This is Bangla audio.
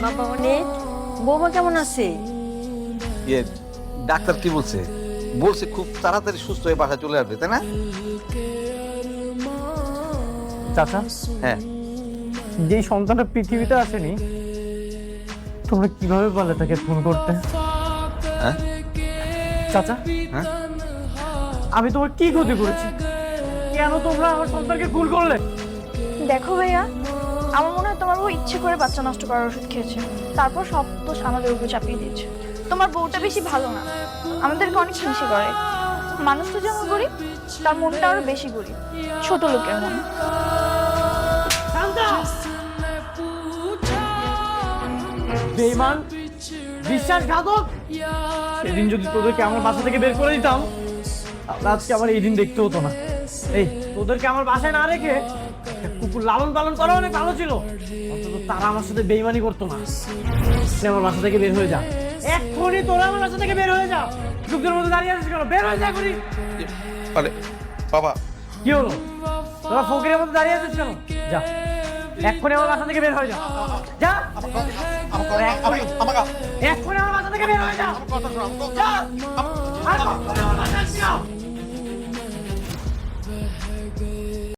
বাবা অনেক বৌমা কেমন আছে? ইয়ে ডাক্তার কি বলছে? বলছে খুব তাড়াতাড়ি সুস্থ হয়ে বাসায় চলে আসবে, তাই না? চাচা, হ্যাঁ। যেই সন্তানটা পৃথিবীতে আসেনি তোমরা কিভাবে বলে তাকে ফোন করতে? হ্যাঁ চাচা, হ্যাঁ আমি তোমার কি ক্ষতি করেছি? কেন তোমরা আমার সন্তানকে খুন করলে? দেখো ভাইয়া, আমার মনে হয় তোমার বউ ইচ্ছে করে বাচ্চা নষ্ট করার ওষুধ খেয়েছে, তারপর সব দোষ আমাদের উপর চাপিয়ে দিয়েছে। তোমার বউটা বেশি ভালো না, আমাদেরকে অনেক হিংসে করে। মানুষ তো যেমন গরিব, তার মনটা আরো বেশি গরিব, ছোট লোকের মন। বেঈমান, বিশ্বাসঘাতক! সেদিন যদি তোদেরকে আমার বাসা থেকে বের করে দিতাম, তাহলে আজকে আমার এই দিন দেখতে হতো না। এই তোদেরকে আমার বাসায় না রেখে একটা কুকুর লালন পালন করা অনেক ভালো ছিল। অন্তত তারা আমার সাথে বেঈমানি করতো না। তুই আমার বাসা থেকে বের হয়ে যা, এক্ষুনি তোরা আমার বাসা থেকে বের হয়ে যা। যুগের মধ্যে দাঁড়িয়ে আছিস কেন? বের হয়ে যা এখনই। আরে বাবা, কি হলো? তোরা ফকিরের মধ্যে দাঁড়িয়ে আছিস কেন? যা, এক্ষুনি আমার বাসা থেকে বের হয়ে যা। যা, এক্ষুনি আমার বাসা থেকে বের হয়ে যা। যা, আর কখনো আমার বাসায় আসবি না।